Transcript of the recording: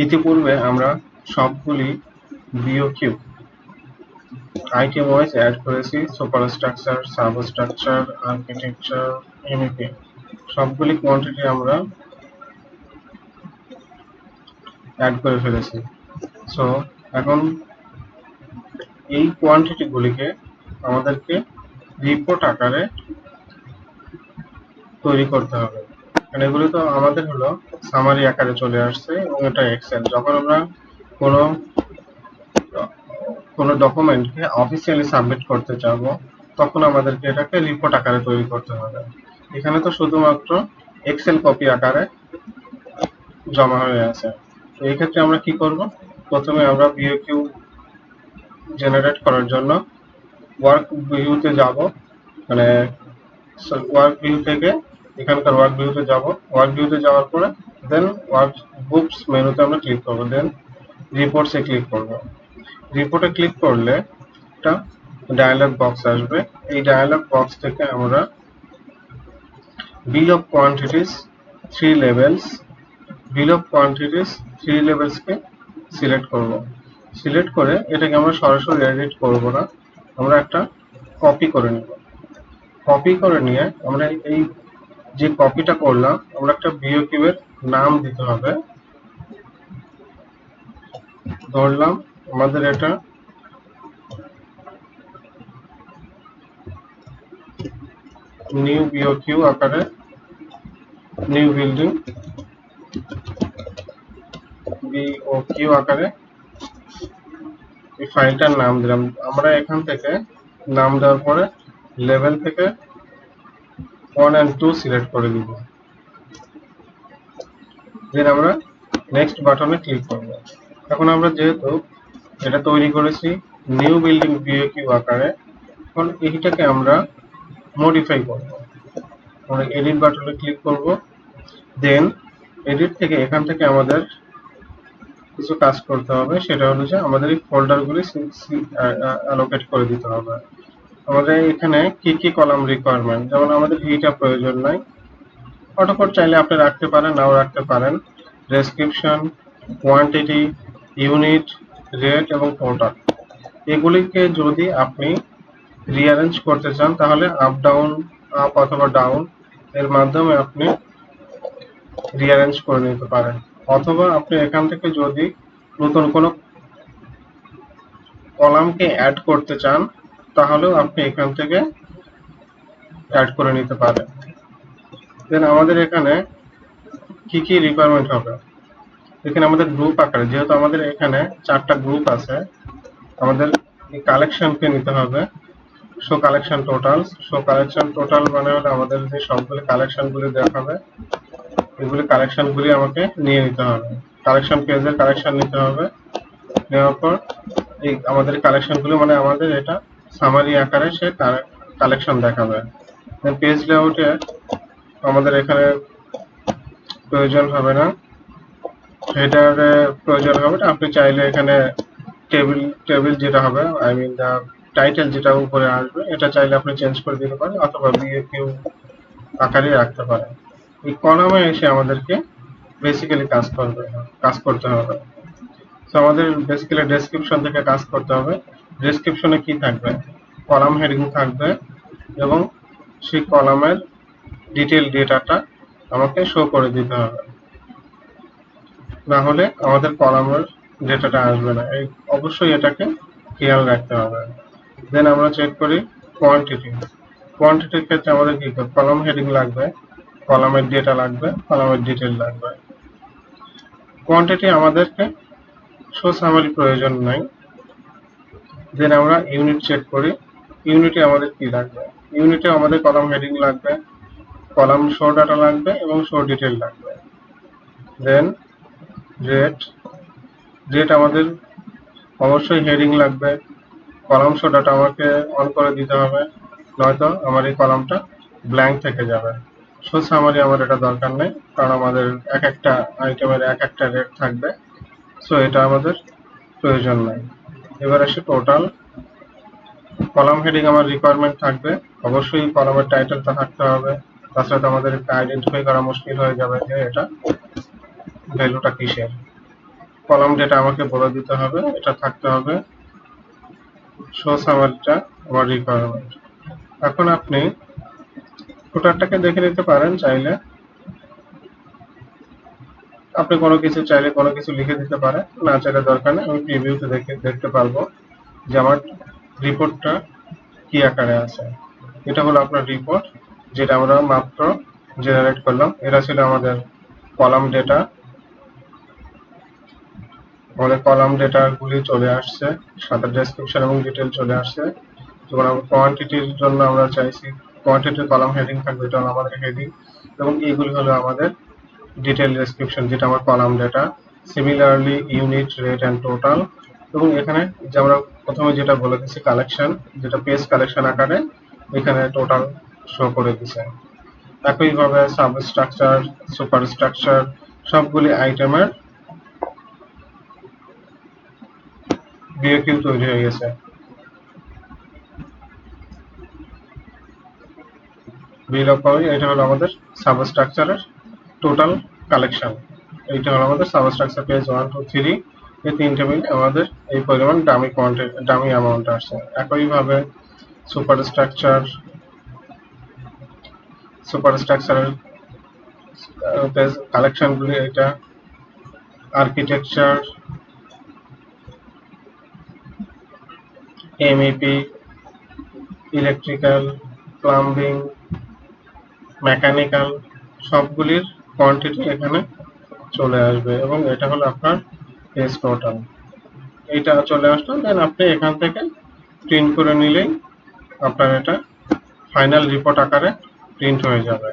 ইতিপূর্বে আমরা সবগুলি বিওকিউ আইটেম ওয়াইজ অ্যাড করেছি, সুপারস্ট্রাকচার, সাবস্ট্রাকচার, আর্কিটেকচার, এমইপি সবগুলি কোয়ান্টিটি আমরা অ্যাড করে ফেলেছি। সো এখন এই কোয়ান্টিটি গুলিকে আমাদেরকে রিপোর্ট আকারে তৈরি করতে হবে। কারণ এগুলো তো আমাদের হলো সামারি আকারে চলে আসছে এবং এটা এক্সেল। যখন আমরা কোনো কোনো ডকুমেন্টকে অফিসিয়ালি সাবমিট করতে চাবো তখন আমাদেরকে এটাকে রিপোর্ট আকারে তৈরি করতে হবে। এখানে তো শুধুমাত্র এক্সেল কপি আকারে জমা হয়ে আছে। তো এই ক্ষেত্রে আমরা কি করব, প্রথমে আমরা বিওকিউ জেনারেট করার জন্য ওয়ার্ক ভিউতে যাব, মানে ওয়ার্ক ভিউ থেকে এখানকার ওয়ার্ক ভিউতে যাব। ওয়ার্ক ভিউতে যাওয়ার পরে দেন ওয়ার্ক বুকস মেনুতে আমরা ক্লিক করব, দেন রিপোর্টসে ক্লিক করব। রিপোর্টে ক্লিক করলে একটা ডায়ালগ বক্স আসবে। এই ডায়ালগ বক্স থেকে আমরা bill of quantities 3 levels bill of quantities 3 লেভেলসকে সিলেক্ট করব। সিলেক্ট করে এটাকে আমরা সরাসরি এডিট করব না, আমরা একটা কপি করে নেব। কপি করে নিয়ে আমরা এই যে কপিটা করলাম আমরা একটা বিওকিউ এর নাম দিতে হবে। ধরলাম আমাদের এটা নিউ বিওকিউ আকারে, নিউ বিল্ডিং বিওকিউ আকারে এই ফাইলটার নাম দিলাম। আমরা এখান থেকে নাম দেওয়ার পরে লেভেল থেকে 1 and 2 সিলেক্ট করে দিব। দেন আমরা নেক্সট বাটনে ক্লিক করব। এখন আমরা যেহেতু এটা তৈরি করেছি নিউ বিল্ডিং বিওকিউ আকারে, এখন এইটাকে আমরা মডিফাই করব। আমরা এডিট বাটনে ক্লিক করব, দেন এডিট থেকে এখান থেকে আমাদের কিছু কাজ করতে হবে। সেটা হলো যে আমাদের এই ফোল্ডারগুলি অ্যালোকেট করে দিতে হবে। আমাদের এখানে কি কি কলাম রিকোয়ারমেন্ট, যেমন আমাদের এইটা প্রয়োজন নাই, অটোকোড চাইলে আপনি রাখতে পারেন, নাও রাখতে পারেন। ডেসক্রিপশন, কোয়ান্টিটি, ইউনিট, রেট এবং টোটাল এগুলিকে যদি আপনি রিঅ্যারেঞ্জ করতে চান তাহলে আপ ডাউন, আপ অথবা ডাউন এর মাধ্যমে আপনি রিঅ্যারেঞ্জ করে নিতে পারেন। অথবা আপনি এখান থেকে যদি নতুন কোনো কলামকে অ্যাড করতে চান তাহলেও আপনি এখান থেকে অ্যাড করে নিতে পারেন। দেন আমাদের এখানে কি কি রিকোয়ারমেন্ট হবে, এখানে আমাদের গ্রুপ আকারে, যেহেতু আমাদের এখানে 4টা গ্রুপ আছে, আমাদের এই কালেকশনকে নিতে হবে। Show collection total, show collection total মানে হলো আমাদের যে সবগুলো কালেকশনগুলি দেখাবে এগুলি কালেকশনগুলি আমাকে নিয়ে নিতে হবে। কালেকশন পেজের কালেকশন নিতে হবে। নেওয়ার পর এই আমাদের কালেকশনগুলো মানে আমাদের এটা সামারি আকারে সে কালেকশন দেখাবে। পেজ লেআউটে আমাদের এখানে প্রয়োজন হবে না, হেডারে প্রয়োজন হবে না। আপনি চাইলে এখানে টেবিল যেটা হবে, আই মিন দা টাইটেল যেটা উপরে আসবে এটা চাইলে আপনি চেঞ্জ করে দিতে পারেন অথবা বিএকিউ আকারে রাখতে পারেন। এই কলামে এসে আমাদেরকে বেসিক্যালি কাজ করতে হবে। তো আমাদের বেসিক্যালি ডেসক্রিপশন থেকে কাজ করতে হবে। ডেসক্রিপশনে কি থাকবে, কলাম হেডিং থাকবে এবং সেই কলামের ডিটেল ডেটাটা আমাকে শো করে দিতে হবে, না হলে আমাদের কলামের ডেটাটা আসবে না। এই অবশ্যই এটাকে খেয়াল রাখতে হবে। দেন আমরা চেক করি কোয়ান্টিটি। কোয়ান্টিটির ক্ষেত্রে আমাদের কি কলাম হেডিং লাগবে, কলামের ডেটা লাগবে, কলামের ডিটেল লাগবে। কোয়ান্টিটি আমাদেরকে শো সামারি প্রয়োজন নাই। দেন আমরা ইউনিট চেক করি। ইউনিটে আমাদের কি লাগবে, ইউনিটে আমাদের কলাম হেডিং লাগবে, কলাম শো ডাটা লাগবে এবং শো ডিটেল লাগবে। দেন রেট, রেট আমাদের অবশ্যই হেডিং লাগবে, কলাম শো ডাটা আমাকে অন করে দিতে হবে, নয়তো আমার এই কলামটা ব্ল্যাঙ্ক থেকে যাবে। শো সামারি আমার এটা দরকার নেই, কারণ আমাদের এক একটা আইটেমের এক একটা রেট থাকবে, সো এটা আমাদের প্রয়োজন নাই। এবার আসে টোটাল। কলাম হেডিং আমার রিকোয়ারমেন্ট থাকবে, অবশ্যই কলামের টাইটেলটা থাকতে হবে, তাছাড়া আমাদের আইডেন্টিফাই করা মুশকিল হয়ে যাবে যে এটা ভ্যালুটা কিসের। কলাম ডেটা আমাকে বলে দিতে হবে, এটা থাকতে হবে শো সামারিটা আমার রিকোয়ারমেন্ট। এখন আপনি ফুটারটাকে দেখে নিতে পারেন চাইলে, আপনি কোনো কিছু চাইলে কোনো কিছু লিখে দিতে পারেন, না চাইলে দরকার নেই। আমি প্রিভিউতে দেখতে পারবো যে আমার রিপোর্টটা কি আকারে আছে। এটা হলো আপনার রিপোর্ট, যেটা আমরা মাত্র জেনারেট করলাম। এটা ছিল আমাদের কলাম ডেটা। আমাদের কলাম ডেটা গুলি চলে আসছে, সাথে ডেসক্রিপশন এবং ডিটেল চলে আসছে। যেমন কোয়ান্টিটির জন্য আমরা চাইছি কোয়ান্টিটির কলাম হেডিং থাকবে, এটা হলো আমাদের হেডিং, এবং এইগুলি হলো আমাদের ডিটেল ডেসক্রিপশন, যেটা আমার column data. Similarly unit, rate and total, এবং এখানে যে আমরা প্রথমে যেটা বলে দিচ্ছি কালেকশন, যেটা পেজ কালেকশন আকারে এখানে টোটাল শো করে দিছে। একইভাবে সাবস্ট্রাকচার, সুপার স্ট্রাকচার সবগুলি আইটেমের বিওকিউ তৈরি হয়ে গেছে। বিল অফ পাওয়ার, এটা হলো আমাদের সাবস্ট্রাকচারের টোটাল কালেকশন। এইটা হলো আমাদের সাবস্ট্রাকচার পেজ 1 2 3, এই তিনটে মিলে আমাদের এই পরিমাণ ডামি অ্যামাউন্ট আসছে। একইভাবে সুপারস্ট্রাকচারের পেজ কালেকশনগুলি, এটা architecture, MEP, electrical, plumbing, mechanical সবগুলির কোয়ান্টিটি এখানে চলে আসবে, এবং এটা হলো আপনার পেজ টোটাল। এইটা চলে আসলো, দেন আপনি এখান থেকে প্রিন্ট করে নিলেই আপনার এটা ফাইনাল রিপোর্ট আকারে প্রিন্ট হয়ে যাবে।